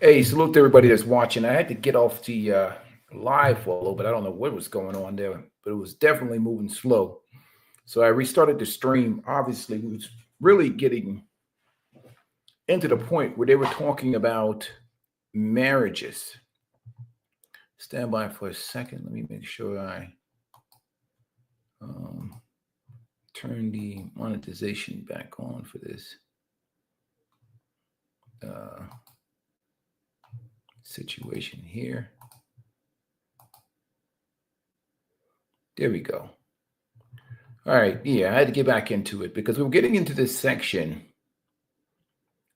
Hey, salute to everybody that's watching. I had to get off the live for a little bit. I don't know what was going on there, but it was definitely moving slow. So I restarted the stream. Obviously, it was really getting into the point where they were talking about marriages. Stand by for a second. Let me make sure I turn the monetization back on for this situation here. There we go. All right. Yeah, I had to get back into it because we were getting into this section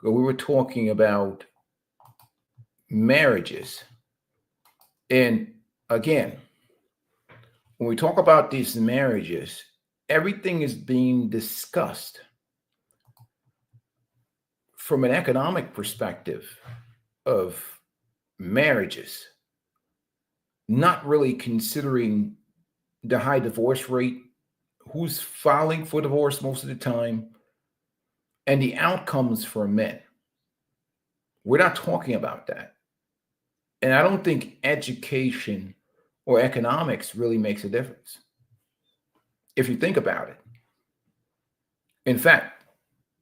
where we were talking about marriages. And again, when we talk about these marriages, everything is being discussed from an economic perspective of marriages, not really considering the high divorce rate, who's filing for divorce most of the time, and the outcomes for men. We're not talking about that. And I don't think education or economics really makes a difference, if you think about it. In fact,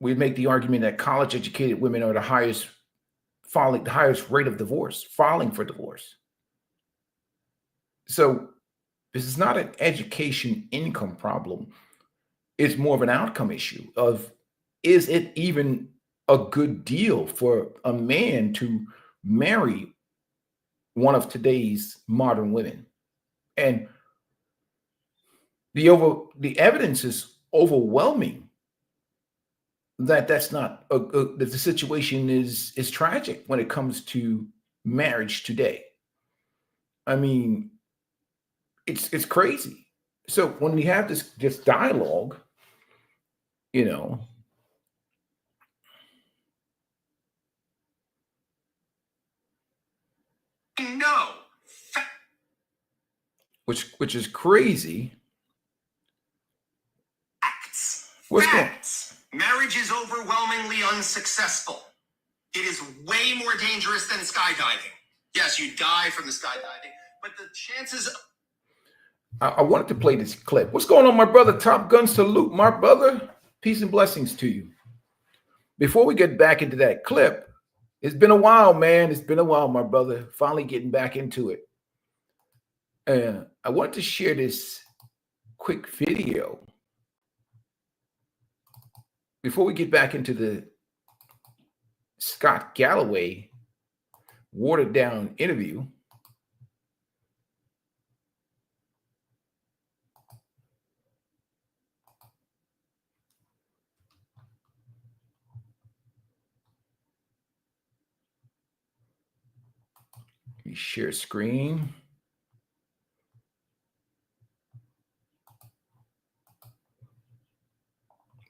we'd make the argument that college-educated women are the highest rate of divorce, filing for divorce. So this is not an education income problem. It's more of an outcome issue of, is it even a good deal for a man to marry one of today's modern women? And the evidence is overwhelming that that's not that the situation is tragic when it comes to marriage today. I mean, it's crazy. So when we have this dialogue, you know, no, which is crazy. Facts. Marriage is overwhelmingly unsuccessful. It is way more dangerous than skydiving. Yes, you die from the skydiving, but the chances. I wanted to play this clip. What's going on, my brother? Top Gun salute, my brother. Peace and blessings to you. Before we get back into that clip, it's been a while, man. It's been a while, my brother. Finally getting back into it. And I wanted to share this quick video before we get back into the Scott Galloway watered down interview. Let me share screen.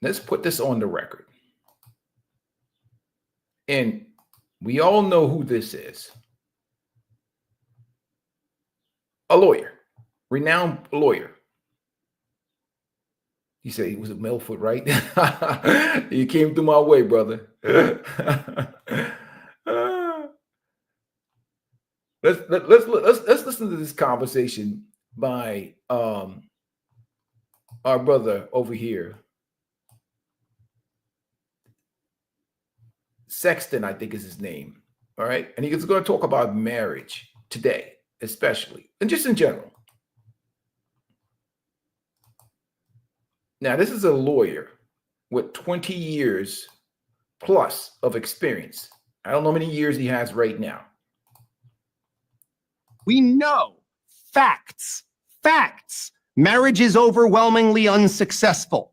Let's put this on the record. And we all know who this is. A lawyer, renowned lawyer. You say he was a Melfoot, right? You came through my way, brother. Let's listen to this conversation by our brother over here. Sexton, I think is his name. All right. And he's going to talk about marriage today, especially, and just in general. Now, this is a lawyer with 20 years plus of experience. I don't know how many years he has right now. We know facts. Marriage is overwhelmingly unsuccessful.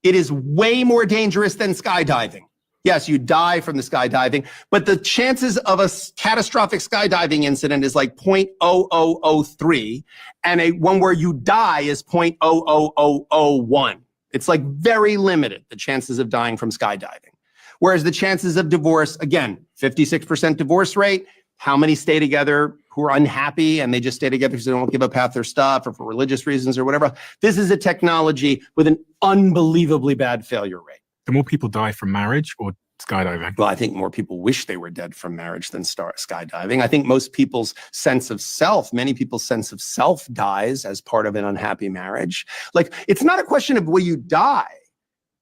It is way more dangerous than skydiving. Yes, you die from the skydiving, but the chances of a catastrophic skydiving incident is like 0.0003, and one where you die is 0.00001. It's like very limited, the chances of dying from skydiving. Whereas the chances of divorce, again, 56% divorce rate. How many stay together who are unhappy and they just stay together because they don't give up half their stuff or for religious reasons or whatever? This is a technology with an unbelievably bad failure rate. The more people die from marriage or skydiving? Well, I think more people wish they were dead from marriage than skydiving. I think most people's sense of self, many people's sense of self dies as part of an unhappy marriage. Like, it's not a question of will you die.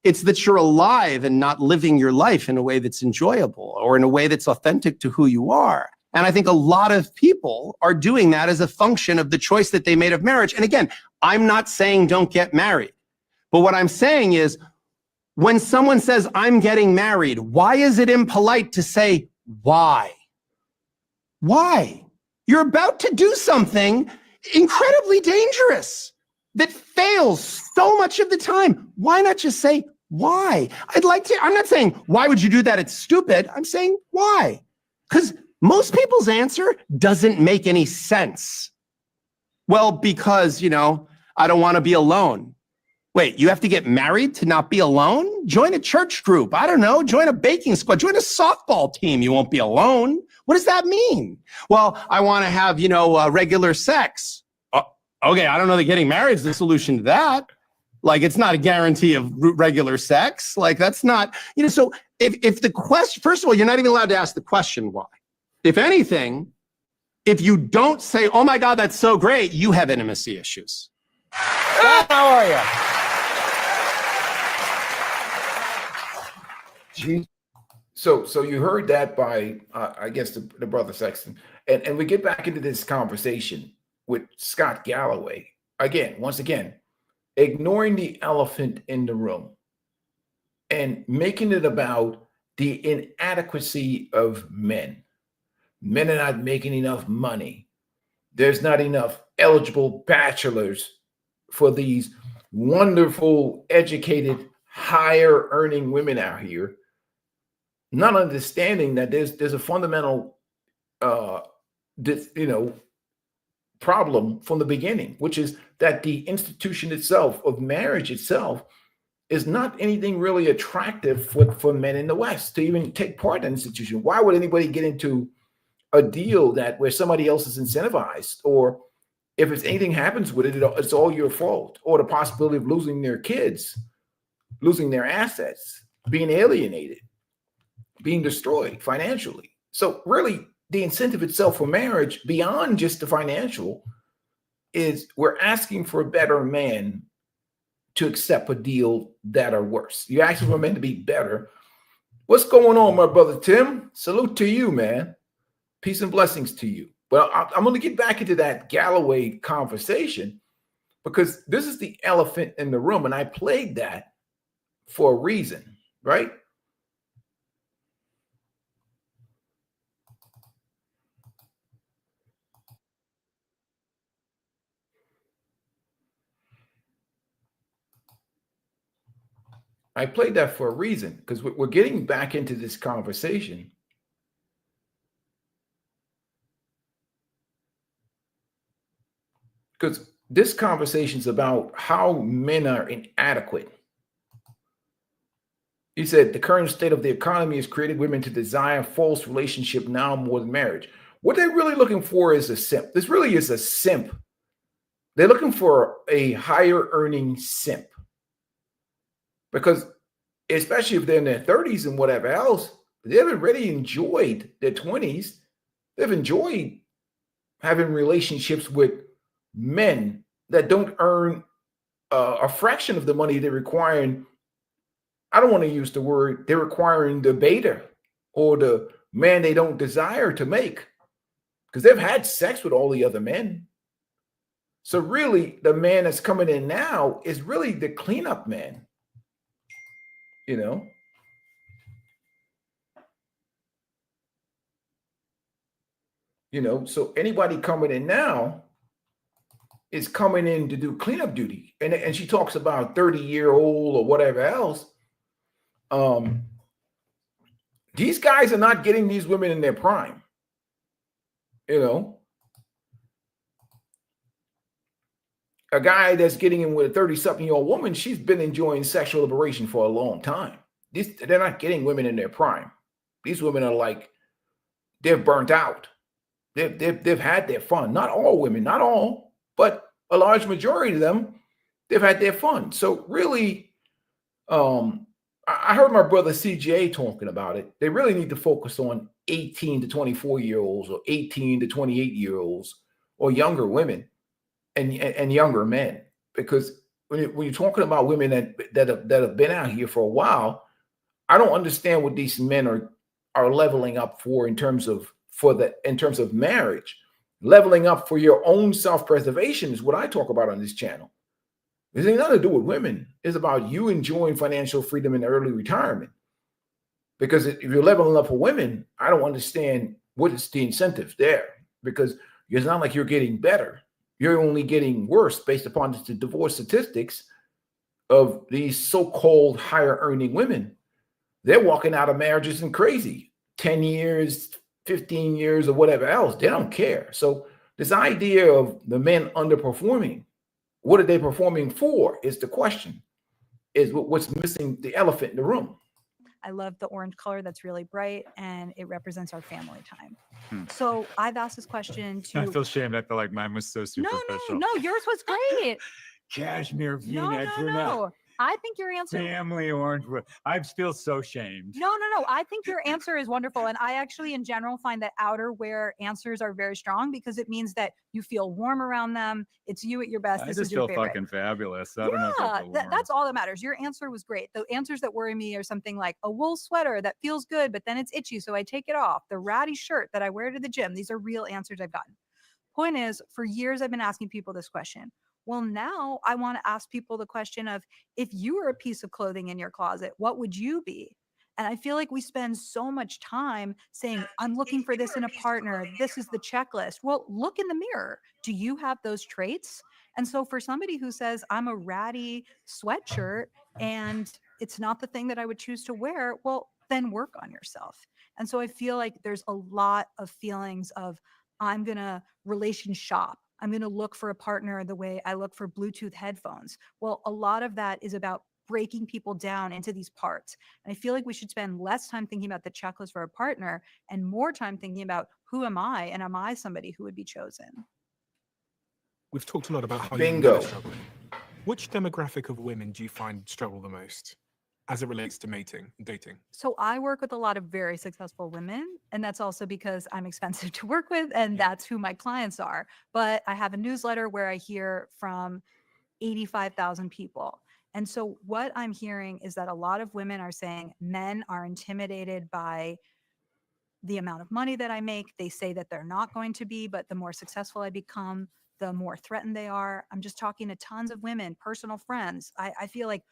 It's that you're alive and not living your life in a way that's enjoyable or in a way that's authentic to who you are. And I think a lot of people are doing that as a function of the choice that they made of marriage. And again, I'm not saying don't get married. But what I'm saying is, when someone says, I'm getting married, why is it impolite to say, why? Why? You're about to do something incredibly dangerous that fails so much of the time. Why not just say, why? I'm not saying, why would you do that? It's stupid. I'm saying, why? Because most people's answer doesn't make any sense. Well, because, I don't want to be alone. Wait, you have to get married to not be alone? Join a church group. I don't know. Join a baking squad. Join a softball team. You won't be alone. What does that mean? Well, I want to have, regular sex. Okay, I don't know that getting married is the solution to that. Like, it's not a guarantee of regular sex. Like, that's not, so if the question, first of all, you're not even allowed to ask the question why. If anything, if you don't say, oh my God, that's so great, you have intimacy issues. How are you? So you heard that by, I guess, the brother Sexton. And we get back into this conversation with Scott Galloway. Once again, ignoring the elephant in the room and making it about the inadequacy of men. Men are not making enough money. There's not enough eligible bachelors for these wonderful, educated, higher earning women out here. Not understanding that there's a fundamental, problem from the beginning, which is that the institution itself of marriage itself is not anything really attractive for men in the West to even take part in the institution. Why would anybody get into a deal where somebody else is incentivized, or if it's anything happens with it, it's all your fault, or the possibility of losing their kids, losing their assets, being alienated, being destroyed financially. So really, the incentive itself for marriage, beyond just the financial, is we're asking for a better man to accept a deal that are worse. You're asking for men to be better. What's going on, my brother Tim? Salute to you, man. Peace and blessings to you. But I'm going to get back into that Galloway conversation, because this is the elephant in the room, and I played that for a reason, right? I played that for a reason, because we're getting back into this conversation. Because this conversation is about how men are inadequate. He said the current state of the economy has created women to desire false relationship now more than marriage. What they're really looking for is a simp. This really is a simp. They're looking for a higher earning simp. Because especially if they're in their 30s and whatever else, they've already enjoyed their 20s. They've enjoyed having relationships with men that don't earn a fraction of the money they're requiring. I don't want to use the word, they're requiring the beta or the man they don't desire to make, because they've had sex with all the other men. So really, the man that's coming in now is really the cleanup man. So anybody coming in now is coming in to do cleanup duty. And she talks about 30-year-old or whatever else. These guys are not getting these women in their prime. A guy that's getting in with a 30-something-year-old woman, she's been enjoying sexual liberation for a long time. They're not getting women in their prime. These women are like, they're burnt out. They've had their fun. Not all women, not all, but a large majority of them, they've had their fun. So really, I heard my brother CJ talking about it. They really need to focus on 18 to 24-year-olds or 18 to 28-year-olds or younger women and younger men. Because when you're talking about women that have been out here for a while, I don't understand what these men are leveling up for in terms of marriage. Leveling up for your own self-preservation is what I talk about on this channel. It ain't nothing to do with women. It's about you enjoying financial freedom in early retirement. Because if you're leveling up for women, I don't understand what is the incentive there. Because it's not like you're getting better. You're only getting worse based upon the divorce statistics of these so-called higher earning women. They're walking out of marriages and crazy. 10 years, 15 years, or whatever else. They don't care. So this idea of the men underperforming, what are they performing for is the question, is what's missing the elephant in the room. I love the orange color that's really bright, and it represents our family time. So I've asked this question to... I feel shamed. I feel like mine was so superficial. No, yours was great. Cashmere V-neck brunette. No. I think your answer... Family orange. I feel so shamed. No. I think your answer is wonderful. And I actually, in general, find that outerwear answers are very strong because it means that you feel warm around them. It's you at your best. I this just is your feel favorite. fucking fabulous. I don't know if I feel warm. That's all that matters. Your answer was great. The answers that worry me are something like a wool sweater that feels good, but then it's itchy, so I take it off. The ratty shirt that I wear to the gym. These are real answers I've gotten. Point is, for years, I've been asking people this question. Well, now I want to ask people the question of, if you were a piece of clothing in your closet, what would you be? And I feel like we spend so much time saying, I'm looking for this in a partner. This is the checklist. Well, look in the mirror. Do you have those traits? And so for somebody who says, I'm a ratty sweatshirt and it's not the thing that I would choose to wear, well, then work on yourself. And so I feel like there's a lot of feelings of, I'm going to relation shop. I'm going to look for a partner the way I look for Bluetooth headphones. Well, a lot of that is about breaking people down into these parts. And I feel like we should spend less time thinking about the checklist for a partner and more time thinking about, who am I? And am I somebody who would be chosen? We've talked a lot about how Bingo. you're struggling. Which demographic of women do you find struggle the most as it relates to dating? So I work with a lot of very successful women, and that's also because I'm expensive to work with, and that's who my clients are. But I have a newsletter where I hear from 85,000 people. And so what I'm hearing is that a lot of women are saying men are intimidated by the amount of money that I make. They say that they're not going to be, but the more successful I become, the more threatened they are. I'm just talking to tons of women, personal friends. I feel like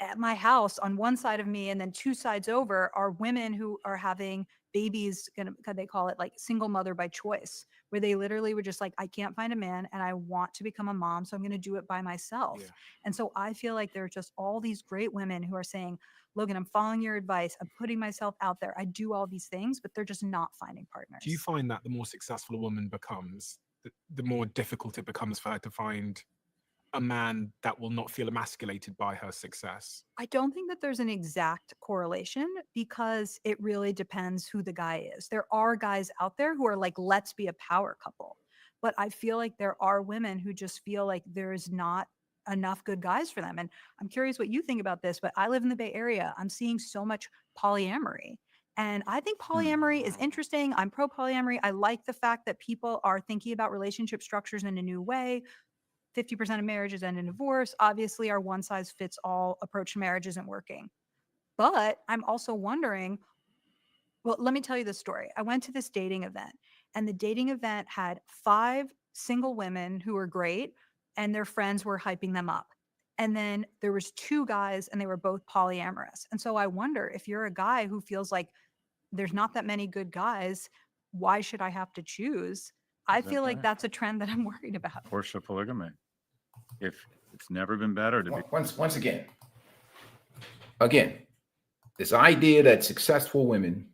at my house on one side of me and then two sides over are women who are having babies, they call it like single mother by choice, where they literally were just like, I can't find a man and I want to become a mom, so I'm going to do it by myself. Yeah. And so I feel like there are just all these great women who are saying, Logan, I'm following your advice. I'm putting myself out there. I do all these things, but they're just not finding partners. Do you find that the more successful a woman becomes, the more difficult it becomes for her to find a man that will not feel emasculated by her success? I don't think that there's an exact correlation because it really depends who the guy is. There are guys out there who are like, let's be a power couple. But I feel like there are women who just feel like there's not enough good guys for them. And I'm curious what you think about this, but I live in the Bay Area. I'm seeing so much polyamory. And I think polyamory is interesting. I'm pro polyamory. I like the fact that people are thinking about relationship structures in a new way. 50% of marriages end in divorce. Obviously, our one size fits all approach to marriage isn't working. But I'm also wondering, well, let me tell you this story. I went to this dating event, and the dating event had 5 single women who were great, and their friends were hyping them up. And then there was 2 guys, and they were both polyamorous. And so I wonder, if you're a guy who feels like there's not that many good guys, why should I have to choose? I feel like that's a trend that I'm worried about. Portia polygamy. If it's never been better to be. Once again, this idea that successful women,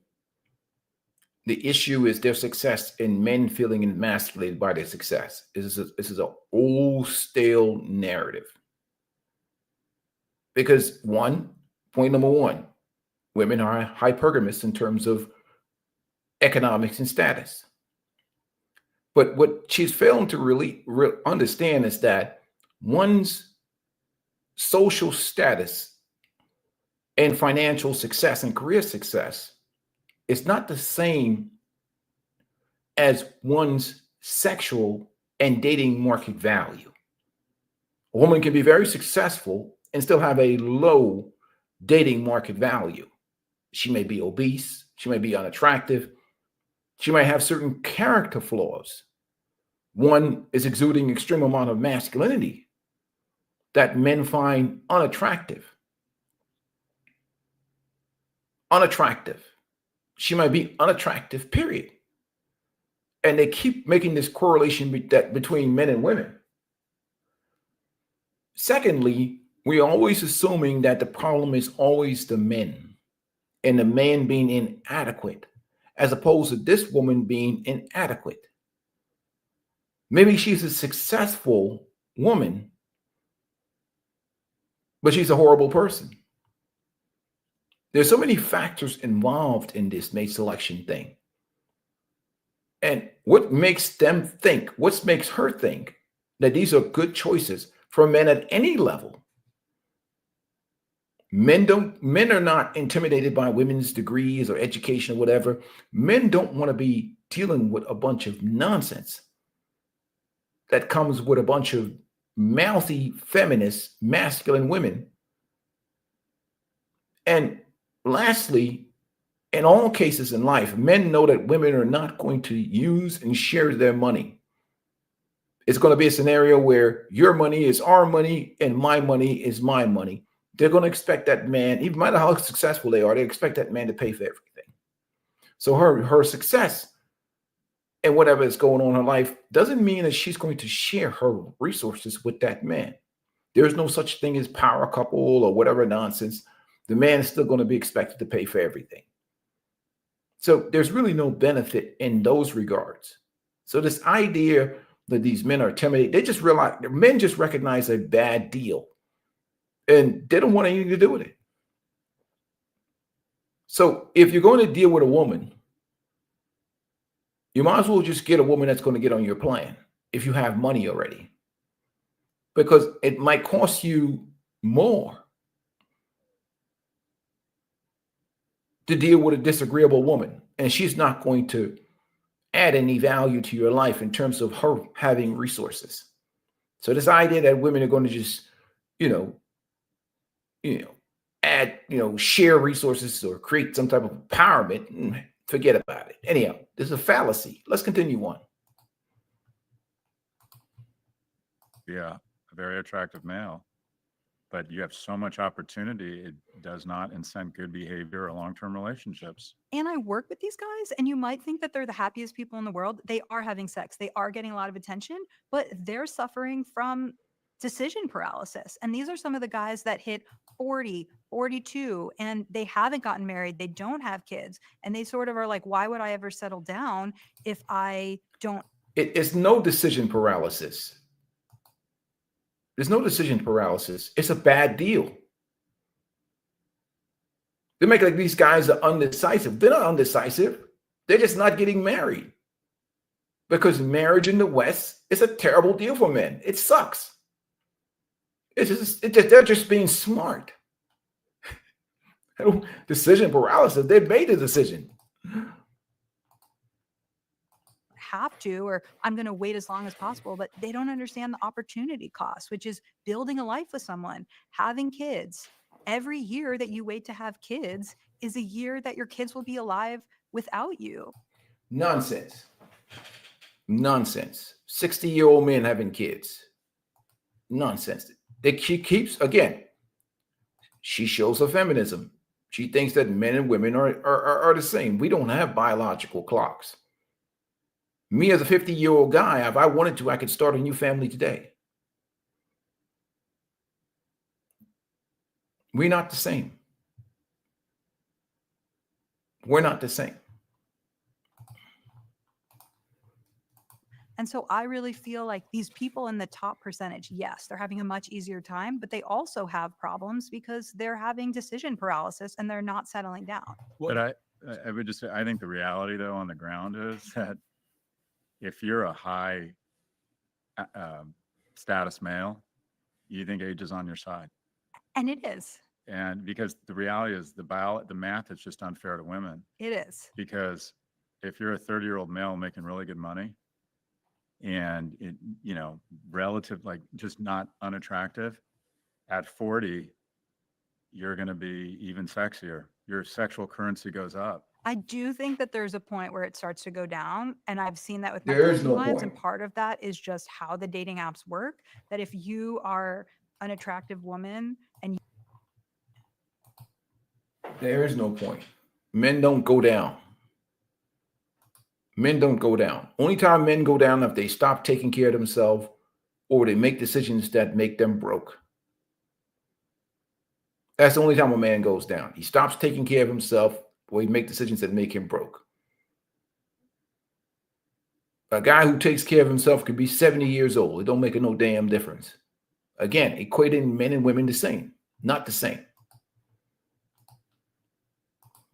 the issue is their success and men feeling emasculated by their success. This is an old, stale narrative. Because point number one, women are hypergamous in terms of economics and status. But what she's failing to really understand is that one's social status and financial success and career success is not the same as one's sexual and dating market value. A woman can be very successful and still have a low dating market value. She may be obese, she may be unattractive, she might have certain character flaws. One is exuding extreme amount of masculinity that men find unattractive. Unattractive. She might be unattractive, period. And they keep making this correlation between men and women. Secondly, we're always assuming that the problem is always the men and the man being inadequate, as opposed to this woman being inadequate. Maybe she's a successful woman, but she's a horrible person. There's so many factors involved in this mate selection thing. And what makes them think, what makes her think that these are good choices for men at any level? Men are not intimidated by women's degrees or education or whatever. Men don't want to be dealing with a bunch of nonsense that comes with a bunch of mouthy, feminist, masculine women. And lastly, in all cases in life, men know that women are not going to use and share their money. It's going to be a scenario where your money is our money and my money is my money. They're going to expect that man, even no matter how successful they are, they expect that man to pay for everything. So her success and whatever is going on in her life doesn't mean that she's going to share her resources with that man. There's no such thing as power couple or whatever nonsense. The man is still going to be expected to pay for everything. So there's really no benefit in those regards. So this idea that these men are intimidated, they just realize, men just recognize a bad deal and they don't want anything to do with it. So if you're going to deal with a woman, you might as well just get a woman that's going to get on your plan if you have money already, because it might cost you more to deal with a disagreeable woman, and she's not going to add any value to your life in terms of her having resources. So this idea that women are going to just, add, share resources or create some type of empowerment, forget about it. Anyhow, this is a fallacy. Let's continue on. Yeah, a very attractive male, but you have so much opportunity. It does not incent good behavior or long-term relationships. And I work with these guys, and you might think that they're the happiest people in the world. They are having sex, they are getting a lot of attention, but they're suffering from decision paralysis. And these are some of the guys that hit 40, 42, and they haven't gotten married, they don't have kids, and they sort of are like, why would I ever settle down if I don't? It's no decision paralysis. There's no decision paralysis. It's a bad deal. They make like these guys are undecisive. They're not undecisive. They're just not getting married, because marriage in the West is a terrible deal for men. It sucks. They're just being smart. Decision paralysis. They made the decision. Have to, or I'm going to wait as long as possible, but they don't understand the opportunity cost, which is building a life with someone, having kids. Every year that you wait to have kids is a year that your kids will be alive without you. Nonsense. 60-year-old men having kids. Nonsense. She keeps, again, she shows her feminism. She thinks that men and women are the same. We don't have biological clocks. Me as a 50-year-old guy, if I wanted to, I could start a new family today. We're not the same. We're not the same. And so I really feel like these people in the top percentage, yes, they're having a much easier time, but they also have problems because they're having decision paralysis and they're not settling down. But I would just say, I think the reality though on the ground is that if you're a high status male, you think age is on your side. And it is. And because the reality is the math is just unfair to women, It is. because if you're a 30-year-old male making really good money and relative, like just not unattractive, at 40, you're going to be even sexier. Your sexual currency goes up. I do think that there's a point where it starts to go down. And I've seen that with my There is coaching no clients. And point. part of that is just how the dating apps work. That if you are an attractive woman and There is no point. Men don't go down. Men don't go down. Only time men go down if they stop taking care of themselves or they make decisions that make them broke. That's the only time a man goes down. He stops taking care of himself or he makes decisions that make him broke. A guy who takes care of himself could be 70 years old. It don't make no damn difference. Again, equating men and women the same, not the same.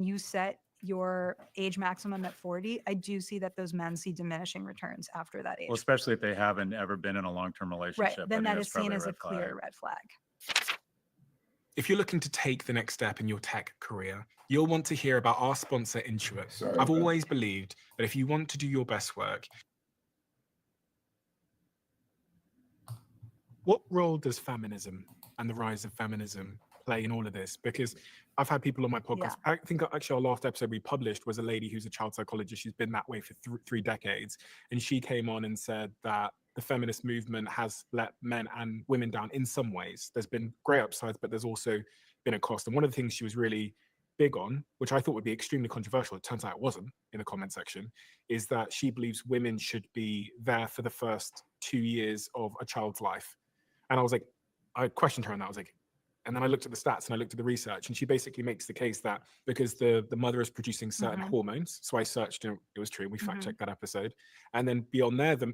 you set your age maximum at 40, I do see that those men see diminishing returns after that age. Well, especially if they haven't ever been in a long-term relationship. Right. I Then think that that's is seen probably as a red flag. clear red flag. If you're looking to take the next step in your tech career, you'll want to hear about our sponsor, Intuit. Sorry I've about always believed that if you want to do your best work, what role does feminism and the rise of feminism play in all of this? Because I've had people on my podcast. Yeah. I think actually our last episode we published was a lady who's a child psychologist. She's been that way for three decades. And she came on and said that the feminist movement has let men and women down in some ways. There's been great upsides, but there's also been a cost. And one of the things she was really big on, which I thought would be extremely controversial, it turns out it wasn't in the comment section, is that she believes women should be there for the first 2 years of a child's life. And I was like, I questioned her on that. I was like, and then I looked at the stats and I looked at the research, and she basically makes the case that because the mother is producing certain hormones. So I searched and it was true. We fact checked that episode. And then beyond there, the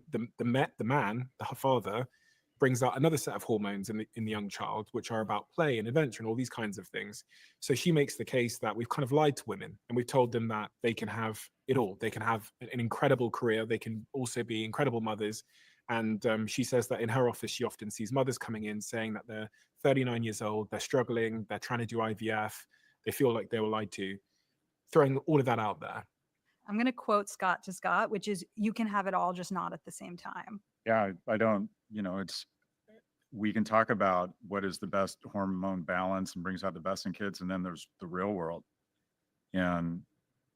man, the father, brings out another set of hormones in the young child, which are about play and adventure and all these kinds of things. So she makes the case that we've kind of lied to women and we've told them that they can have it all. They can have an incredible career. They can also be incredible mothers. And she says that in her office, she often sees mothers coming in saying that they're 39 years old, they're struggling, they're trying to do IVF, they feel like they were lied to, throwing all of that out there. I'm going to quote Scott to Scott, which is, you can have it all, just not at the same time. Yeah, I don't, we can talk about what is the best hormone balance and brings out the best in kids. And then there's the real world. And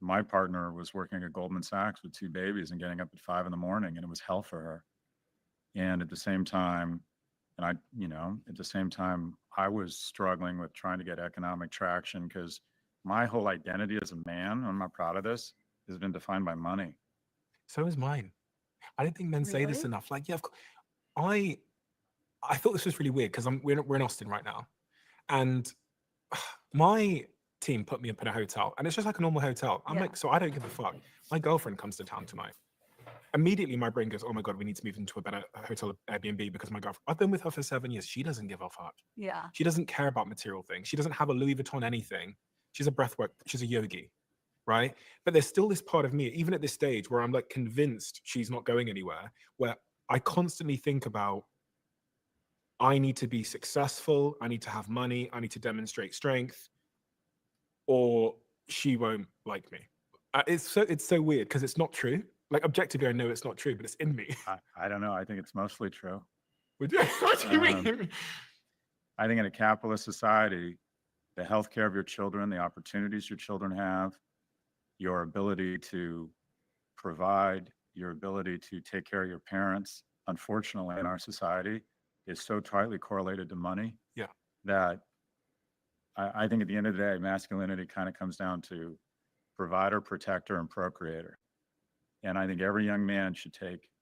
my partner was working at Goldman Sachs with 2 babies and getting up at 5 a.m, and it was hell for her. And at the same time, I was struggling with trying to get economic traction because my whole identity as a man, I'm not proud of this, has been defined by money. So is mine. I don't think men say this enough. Like, yeah, I thought this was really weird because we're in Austin right now, and my team put me up in a hotel, and it's just like a normal hotel. I'm like, so I don't give a fuck. My girlfriend comes to town tonight. Immediately my brain goes, oh my God, we need to move into a better hotel, Airbnb, because my girlfriend, I've been with her for 7 years. She doesn't give a fuck. Yeah. She doesn't care about material things. She doesn't have a Louis Vuitton anything. She's a breathwork. She's a yogi, right? But there's still this part of me, even at this stage, where I'm like convinced she's not going anywhere, where I constantly think about, I need to be successful. I need to have money. I need to demonstrate strength, or she won't like me. It's so weird because it's not true. Like, objectively, I know it's not true, but it's in me. I don't know. I think it's mostly true. What do you mean? I think in a capitalist society, the healthcare of your children, the opportunities your children have, your ability to provide, your ability to take care of your parents, unfortunately, in our society, is so tightly correlated to money. Yeah. That I think at the end of the day, masculinity kind of comes down to provider, protector, and procreator. And I think every young man should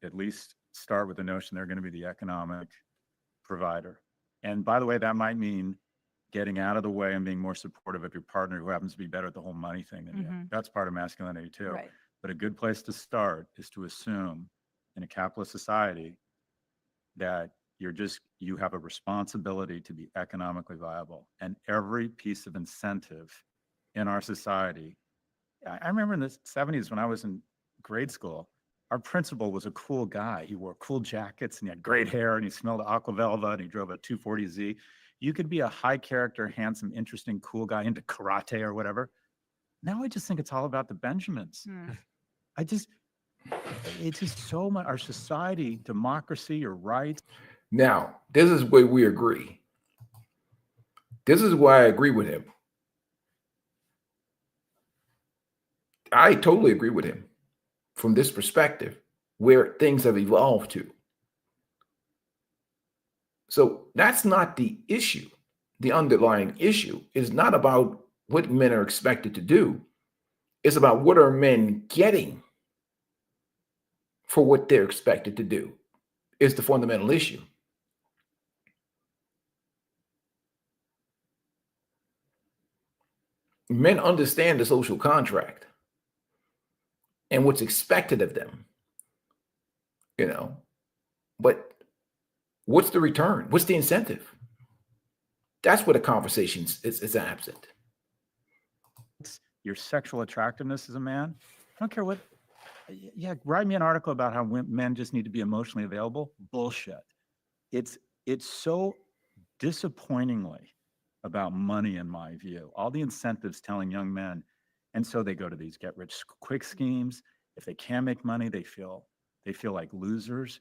at least start with the notion they're going to be the economic provider. And by the way, that might mean getting out of the way and being more supportive of your partner who happens to be better at the whole money thing than you. That's part of masculinity too. Right. But a good place to start is to assume in a capitalist society that you have a responsibility to be economically viable. And every piece of incentive in our society, I remember in the 70s when I was in grade school, our principal was a cool guy. He wore cool jackets and he had great hair and he smelled aqua velva and he drove a 240Z. You could be a high character, handsome, interesting, cool guy into karate or whatever. Now I just think it's all about the Benjamins. It's just so much, our society, democracy, your rights. Now, this is where we agree. This is why I agree with him. I totally agree with him from this perspective, where things have evolved to. So that's not the issue. The underlying issue is not about what men are expected to do. It's about what are men getting for what they're expected to do is the fundamental issue. Men understand the social contract and what's expected of them, but what's the return? What's the incentive? That's where the conversation is absent. Your sexual attractiveness as a man. I don't care what. Yeah, write me an article about how men just need to be emotionally available. Bullshit. It's so disappointingly about money, in my view. All the incentives telling young men, and so they go to these get-rich-quick schemes. If they can make money, they feel like losers.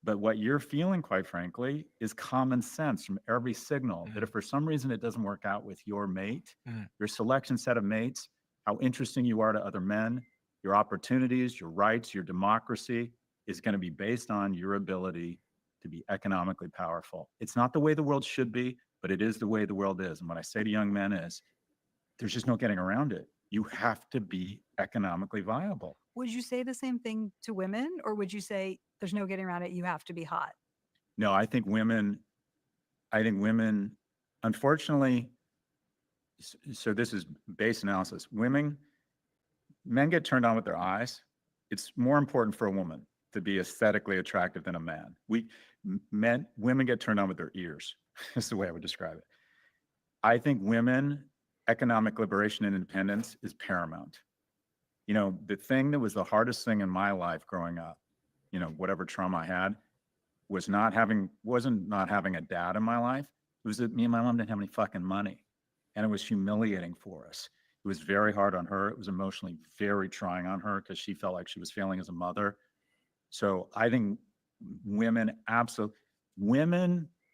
But what you're feeling, quite frankly, is common sense from every signal that if for some reason it doesn't work out with your mate, your selection set of mates, how interesting you are to other men, your opportunities, your rights, your democracy is going to be based on your ability to be economically powerful. It's not the way the world should be, but it is the way the world is. And what I say to young men is, there's just no getting around it. You have to be economically viable. Would you say the same thing to women, or would you say there's no getting around it, you have to be hot? No, I think women, unfortunately, so this is base analysis. Men get turned on with their eyes. It's more important for a woman to be aesthetically attractive than a man. Women get turned on with their ears. That's the way I would describe it. I think women, economic liberation and independence is paramount. The thing that was the hardest thing in my life growing up, whatever trauma I had, wasn't not having a dad in my life. It was that me and my mom didn't have any fucking money. And it was humiliating for us. It was very hard on her. It was emotionally very trying on her because she felt like she was failing as a mother. So I think women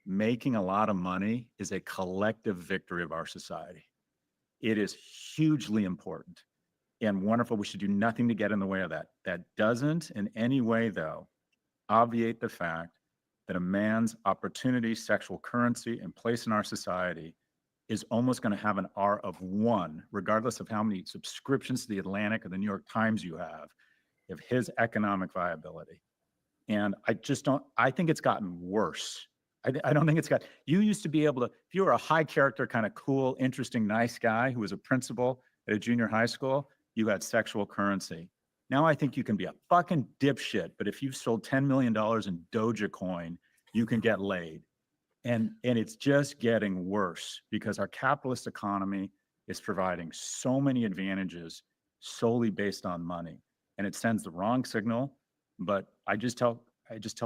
making a lot of money is a collective victory of our society. It is hugely important and wonderful. We should do nothing to get in the way of that. That doesn't in any way, though, obviate the fact that a man's opportunity, sexual currency, and place in our society is almost going to have an R of 1, regardless of how many subscriptions to the Atlantic or the New York Times you have, of his economic viability. And I think it's gotten worse. I don't think you used to be able to, if you were a high character, kind of cool, interesting, nice guy who was a principal at a junior high school, you had sexual currency. Now I think you can be a fucking dipshit, but if you've sold $10 million in Dogecoin, you can get laid. And it's just getting worse because our capitalist economy is providing so many advantages solely based on money. And it sends the wrong signal. But I just tell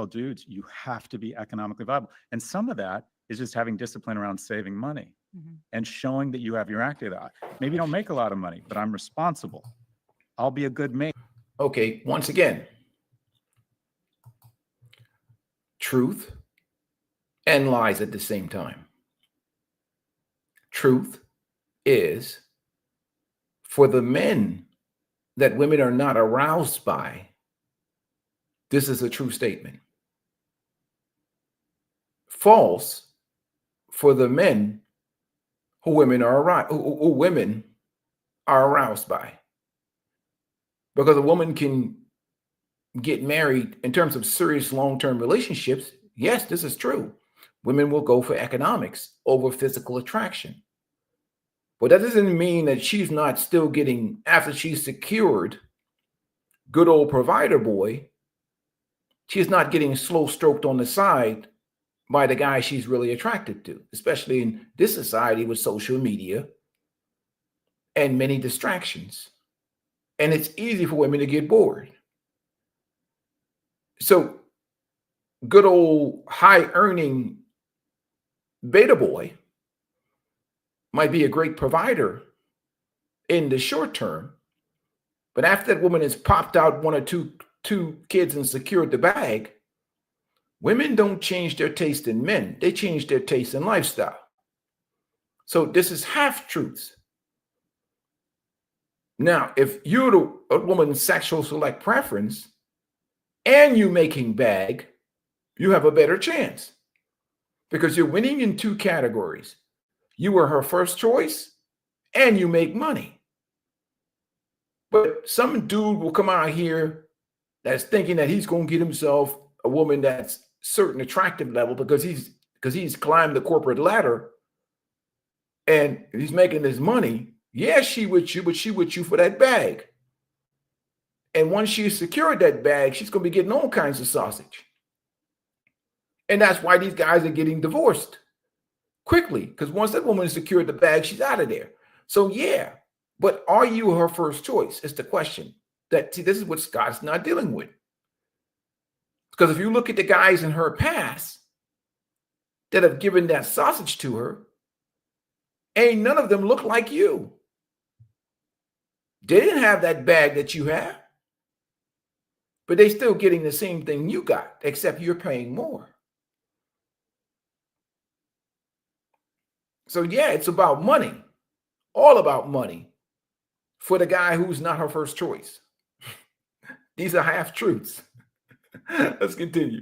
dudes, you have to be economically viable. And some of that is just having discipline around saving money and showing that you have your act together. Maybe you don't make a lot of money, but I'm responsible. I'll be a good mate. Okay, once again, truth and lies at the same time. Truth is for the men that women are not aroused by. This is a true statement. False for the men who women are aroused by. Because a woman can get married in terms of serious long-term relationships. Yes, this is true. Women will go for economics over physical attraction. But that doesn't mean that she's not still getting, after she's secured good old provider boy, she's not getting slow stroked on the side by the guy she's really attracted to, especially in this society with social media and many distractions. And it's easy for women to get bored. So good old high earning beta boy might be a great provider in the short term, but after that woman has popped out one or two kids and secured the bag, women don't change their taste in men. They change their taste in lifestyle. So this is half truths. Now, if you're a woman's sexual select preference and you making bag, you have a better chance because you're winning in two categories. You were her first choice and you make money. But some dude will come out here that's thinking that he's going to get himself a woman that's certain attractive level because he's climbed the corporate ladder and he's making this money. Yeah, she with you, but she with you for that bag. And once she's secured that bag, she's going to be getting all kinds of sausage. And that's why these guys are getting divorced quickly, because once that woman has secured the bag, she's out of there. So yeah, but are you her first choice? Is the question. This is what Scott's not dealing with. Because if you look at the guys in her past that have given that sausage to her, ain't none of them look like you. They didn't have that bag that you have, but they still getting the same thing you got, except you're paying more. So yeah, it's about money, all about money for the guy who's not her first choice. These are half truths. Let's continue.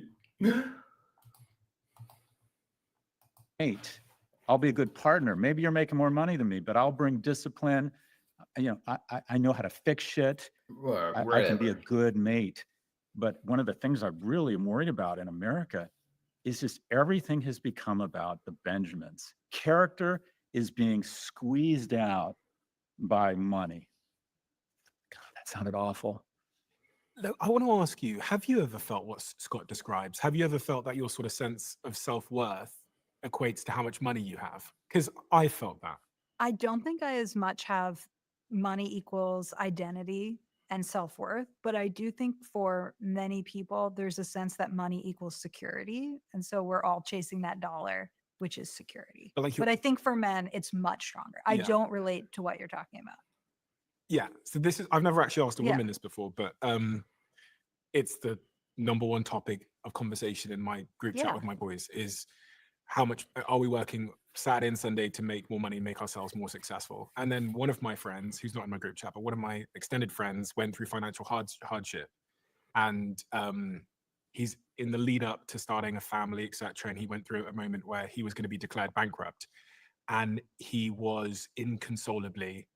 Mate, I'll be a good partner. Maybe you're making more money than me, but I'll bring discipline. I know how to fix shit. I can be a good mate. But one of the things I really am worried about in America is just everything has become about the Benjamins. Character is being squeezed out by money. God, that sounded awful. Look, I want to ask you, have you ever felt what Scott describes? Have you ever felt that your sort of sense of self-worth equates to how much money you have? Because I felt that. I don't think I as much have money equals identity and self-worth, but I do think for many people, there's a sense that money equals security. And so we're all chasing that dollar, which is security. But I think for men, it's much stronger. I don't relate to what you're talking about. Yeah. So this is, I've never actually asked a woman this before, but it's the number one topic of conversation in my group chat with my boys is how much are we working Saturday and Sunday to make more money, make ourselves more successful? And then one of my friends, who's not in my group chat, but one of my extended friends went through financial hardship. And he's in the lead up to starting a family, etc. And he went through a moment where he was going to be declared bankrupt. And he was inconsolably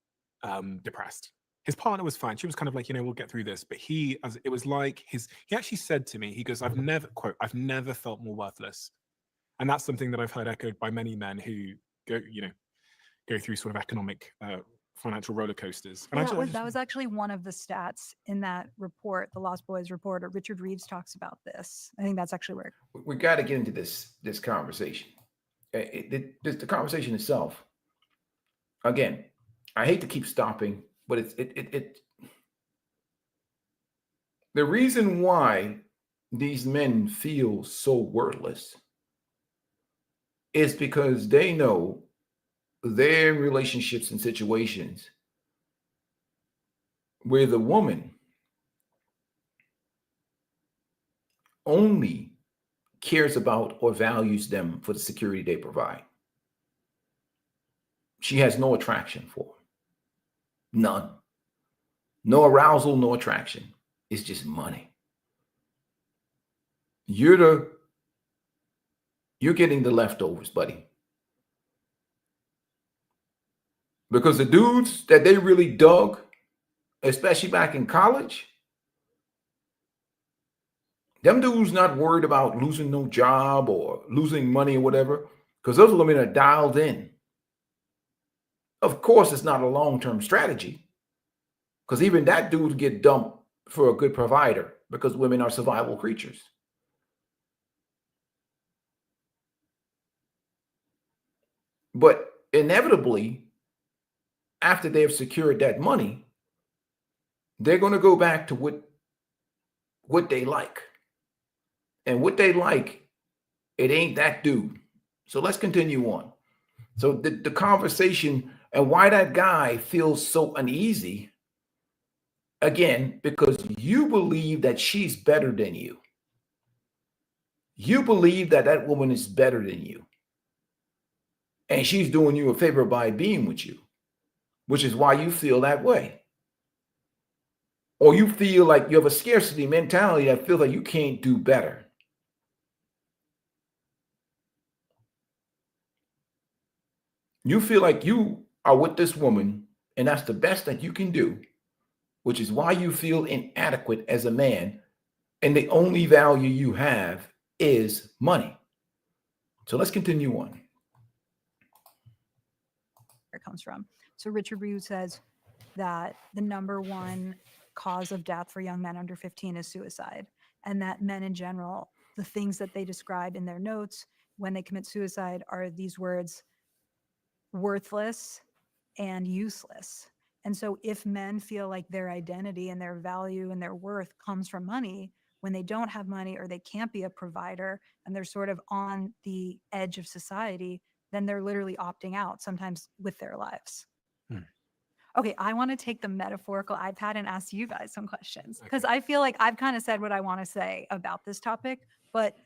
depressed. His partner was fine. She was kind of like, we'll get through this. But he actually said to me, he goes, I've never felt more worthless. And that's something that I've heard echoed by many men who go through sort of economic, financial roller coasters. And that was actually one of the stats in that report, the Lost Boys report. Richard Reeves talks about this. I think that's actually where we got to get into this conversation. The conversation itself. Again, I hate to keep stopping, but it's the reason why these men feel so worthless is because they know their relationships and situations where the woman only cares about or values them for the security they provide. She has no attraction for them. None. No arousal, no attraction. It's just money. You're getting the leftovers, buddy. Because the dudes that they really dug, especially back in college, them dudes not worried about losing no job or losing money or whatever, because those women are dialed in. Of course, it's not a long-term strategy, because even that dude get dumped for a good provider because women are survival creatures. But inevitably, after they've secured that money, they're going to go back to what they like. And what they like, it ain't that dude. So let's continue on. So the conversation and why that guy feels so uneasy, again, because you believe that she's better than you. You believe that that woman is better than you. And she's doing you a favor by being with you, which is why you feel that way. Or you feel like you have a scarcity mentality that feels like you can't do better. You feel like you are with this woman and that's the best that you can do, which is why you feel inadequate as a man. And the only value you have is money. So let's continue on. Where it comes from. So Richard Rue says that the number one cause of death for young men under 15 is suicide, and that men in general, the things that they describe in their notes when they commit suicide are these words: worthless and useless. And so if men feel like their identity and their value and their worth comes from money, when they don't have money or they can't be a provider and they're sort of on the edge of society, then they're literally opting out, sometimes with their lives. Okay, I want to take the metaphorical iPad and ask you guys some questions, because I feel like I've kind of said what I want to say about this topic, but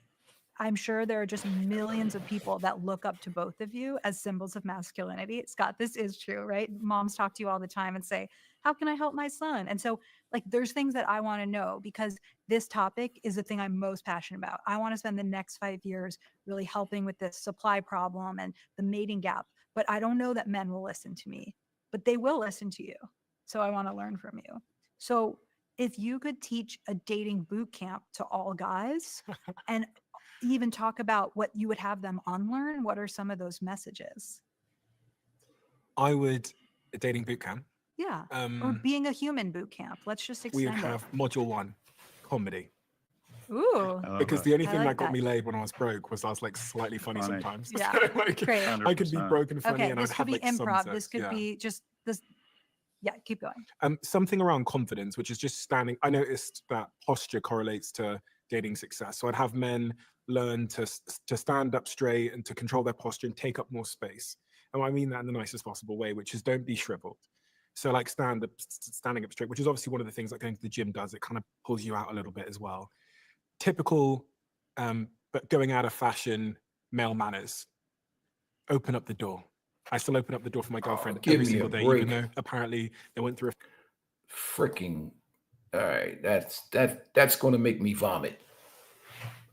I'm sure there are just millions of people that look up to both of you as symbols of masculinity. Scott, this is true, right? Moms talk to you all the time and say, how can I help my son? And so, like, there's things that I want to know, because this topic is the thing I'm most passionate about. I want to spend the next 5 years really helping with this supply problem and the mating gap. But I don't know that men will listen to me, but they will listen to you. So I want to learn from you. So if you could teach a dating boot camp to all guys and even talk about what you would have them unlearn, what are some of those messages? I would, a dating boot camp. Yeah. Or being a human boot camp. Let's just We extend would have module 1, comedy. Ooh. Because the only thing like that got that. me laid when I was broke was I was like slightly funny Funny. sometimes. Yeah, So, like, great. I could be 100%. broke and funny, Okay, and this I'd could have be like some improv. sex, This could yeah. be just this. Yeah, keep going. Something around confidence, which is just standing. I noticed that posture correlates to dating success. So I'd have men learn to stand up straight and to control their posture and take up more space. And I mean that in the nicest possible way, which is don't be shriveled. So like standing up straight, which is obviously one of the things that going to the gym does. It kind of pulls you out a little bit as well. Typical, but going out of fashion, male manners. Open up the door. I still open up the door for my girlfriend give every me a single day, even break. though apparently they went through a Freaking, all right, that's going to make me vomit.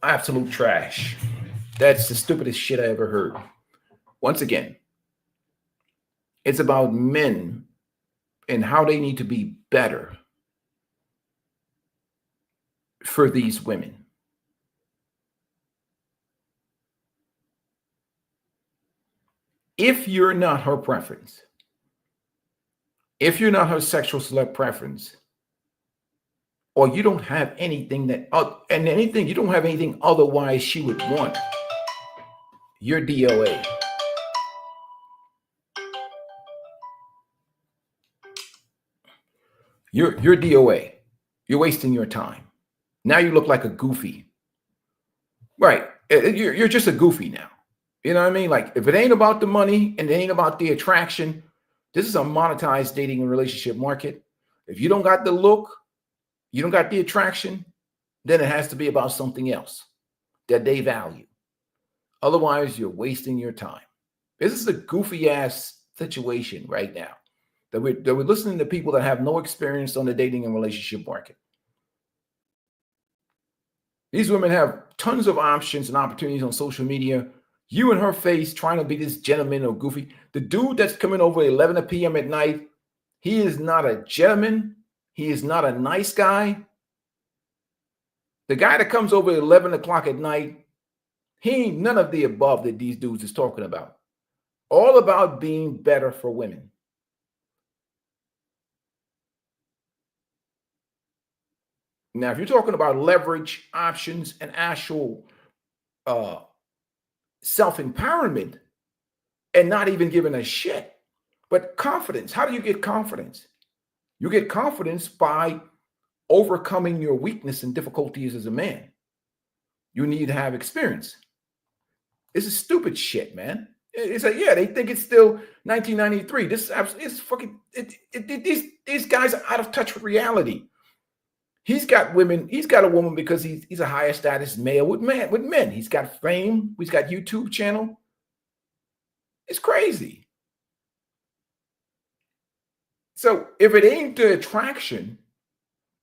Absolute trash. That's the stupidest shit I ever heard. Once again, it's about men and how they need to be better for these women. If you're not her preference, if you're not her sexual select preference, or you don't have anything that, and anything, you don't have anything otherwise she would want, you're DOA. You're DOA. You're wasting your time. Now you look like a goofy. Right. You're just a goofy now. You know what I mean? Like, if it ain't about the money and it ain't about the attraction, this is a monetized dating and relationship market. If you don't got the look, you don't got the attraction, then it has to be about something else that they value. Otherwise, you're wasting your time. This is a goofy ass situation right now that we're listening to people that have no experience on the dating and relationship market. These women have tons of options and opportunities on social media. You in her face trying to be this gentleman or goofy. The dude that's coming over at 11 p.m. at night, he is not a gentleman. He is not a nice guy. The guy that comes over at 11 o'clock at night, he ain't none of the above that these dudes is talking about. All about being better for women. Now, if you're talking about leverage, options, and actual self-empowerment and not even giving a shit, but confidence. How do you get confidence? You get confidence by overcoming your weakness and difficulties as a man. You need to have experience. This is stupid shit, man. It's like, yeah, they think it's still 1993. This is fucking. These guys are out of touch with reality. He's got women. He's got a woman because he's a higher status male with men. He's got fame. He's got YouTube channel. It's crazy. So if it ain't the attraction,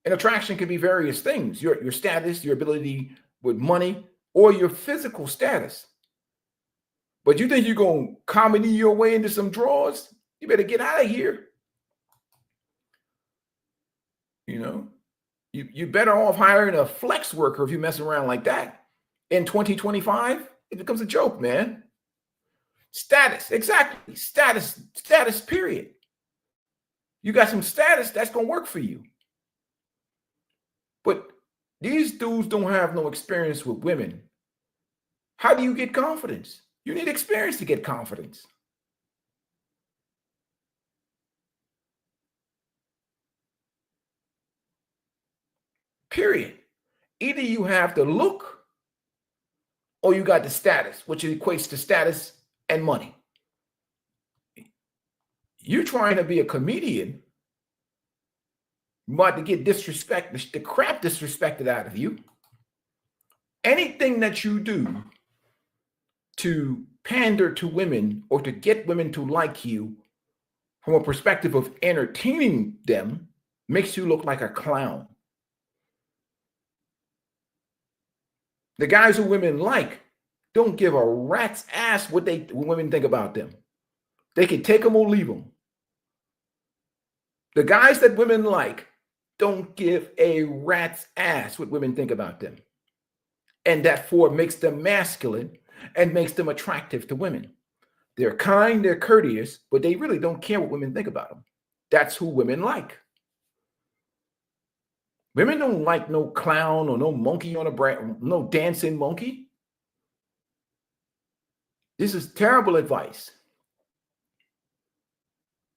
and attraction can be various things: your status, your ability with money, or your physical status. But you think you're gonna comedy your way into some drawers? You better get out of here. You know, you better off hiring a flex worker if you mess around like that. In 2025, it becomes a joke, man. Status, exactly. Status, period. You got some status, that's gonna work for you. But these dudes don't have no experience with women. How do you get confidence? You need experience to get confidence. Period. Either you have the look or you got the status, which equates to status and money. You're trying to be a comedian, but to get disrespect, the crap disrespected out of you. Anything that you do to pander to women or to get women to like you from a perspective of entertaining them makes you look like a clown. The guys who women like don't give a rat's ass what women think about them. They can take them or leave them. The guys that women like don't give a rat's ass what women think about them. And that makes them masculine and makes them attractive to women. They're kind, they're courteous, but they really don't care what women think about them. That's who women like. Women don't like no clown or no monkey on a brand, no dancing monkey. This is terrible advice.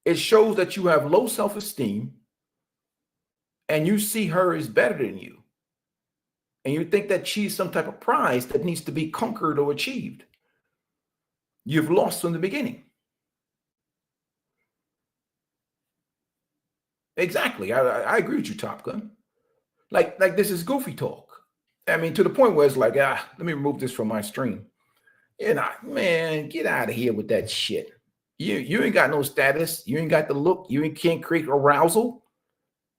It shows that you have low self-esteem and you see her as better than you. And you think that she's some type of prize that needs to be conquered or achieved. You've lost from the beginning. Exactly. I agree with you, Top Gun. Like this is goofy talk. I mean, to the point where it's like, let me remove this from my stream. You know, man, get out of here with that shit. You ain't got no status. You ain't got the look. Can't create arousal.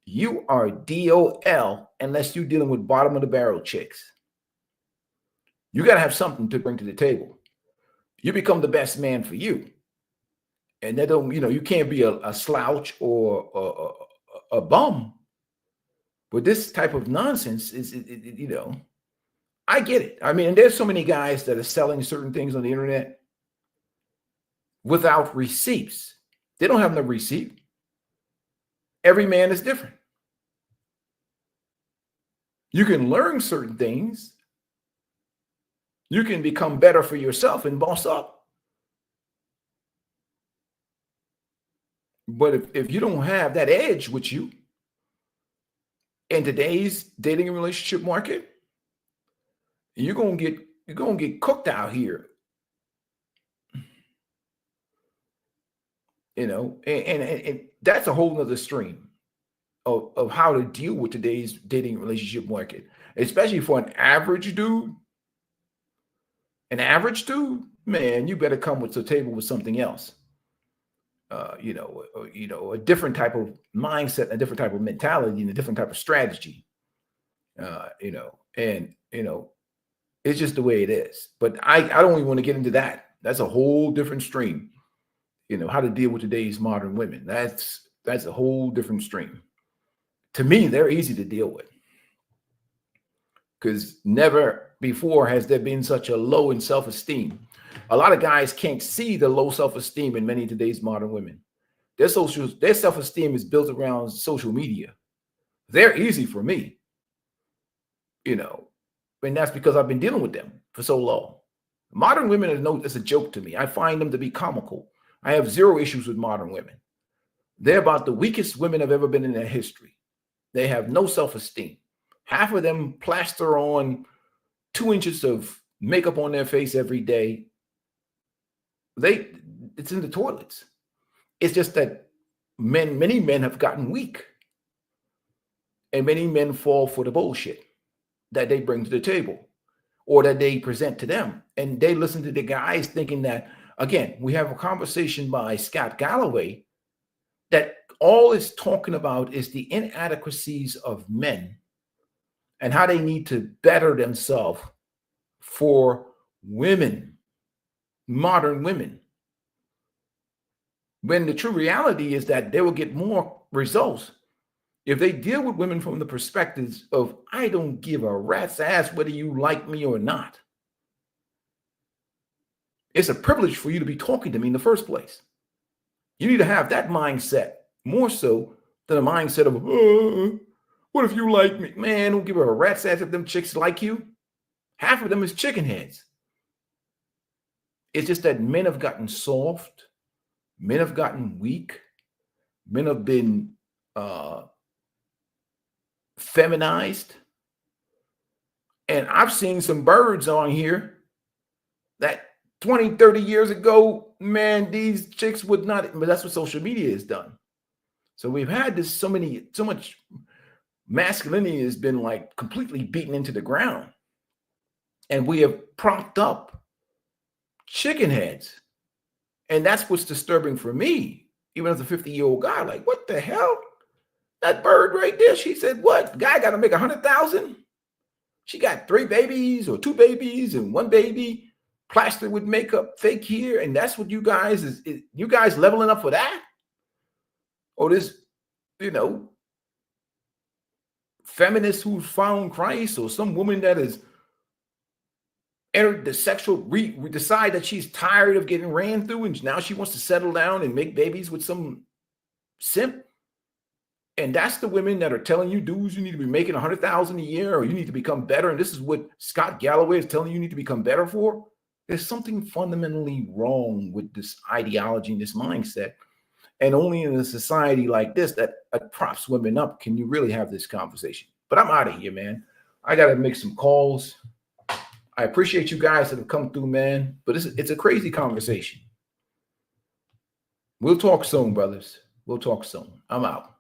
You are DOL unless you're dealing with bottom of the barrel chicks. You got to have something to bring to the table. You become the best man for you. And that don't, you can't be a slouch or a bum. But this type of nonsense is, I get it. I mean, and there's so many guys that are selling certain things on the internet without receipts. They don't have no receipt. Every man is different. You can learn certain things. You can become better for yourself and boss up. But if you don't have that edge with you in today's dating and relationship market, you're gonna get cooked out here. And that's a whole nother stream of how to deal with today's dating relationship market, especially for an average dude. An average dude, man, you better come to the table with something else. A different type of mindset, a different type of mentality, and a different type of strategy. It's just the way it is. But I don't even want to get into that. That's a whole different stream. How to deal with today's modern women. That's a whole different stream. To me, they're easy to deal with. Because never before has there been such a low in self-esteem. A lot of guys can't see the low self-esteem in many of today's modern women. Their self-esteem is built around social media. They're easy for me. And that's because I've been dealing with them for so long. Modern women it's a joke to me. I find them to be comical. I have zero issues with modern women. They're about the weakest women have ever been in their history. They have no self-esteem. Half of them plaster on 2 inches of makeup on their face every day. It's in the toilets. It's just that many men have gotten weak. And many men fall for the bullshit that they bring to the table or that they present to them. And they listen to the guys thinking that, again, we have a conversation by Scott Galloway that all it's talking about is the inadequacies of men and how they need to better themselves for women, modern women. When the true reality is that they will get more results if they deal with women from the perspectives of, I don't give a rat's ass whether you like me or not. It's a privilege for you to be talking to me in the first place. You need to have that mindset more so than a mindset of, what if you like me? Man, don't give a rat's ass if them chicks like you. Half of them is chicken heads. It's just that men have gotten soft. Men have gotten weak. Men have been feminized. And I've seen some birds on here that 20, 30 years ago, man, these chicks would not, but that's what social media has done. So we've had this, so much masculinity has been like completely beaten into the ground. And we have propped up chicken heads. And that's what's disturbing for me, even as a 50-year-old guy. Like, what the hell? That bird right there, she said, what? The guy got to make 100,000? She got 3 babies or 2 babies and 1 baby, plastered with makeup, fake here. And that's what you guys you guys leveling up for that? Or this, feminist who found Christ, or some woman that has entered the sexual, decide that she's tired of getting ran through and now she wants to settle down and make babies with some simp. And that's the women that are telling you, dudes, you need to be making 100,000 a year, or you need to become better. And this is what Scott Galloway is telling you need to become better for. There's something fundamentally wrong with this ideology and this mindset. And only in a society like this that props women up can you really have this conversation. But I'm out of here, man. I got to make some calls. I appreciate you guys that have come through, man. But it's a crazy conversation. We'll talk soon, brothers. We'll talk soon. I'm out.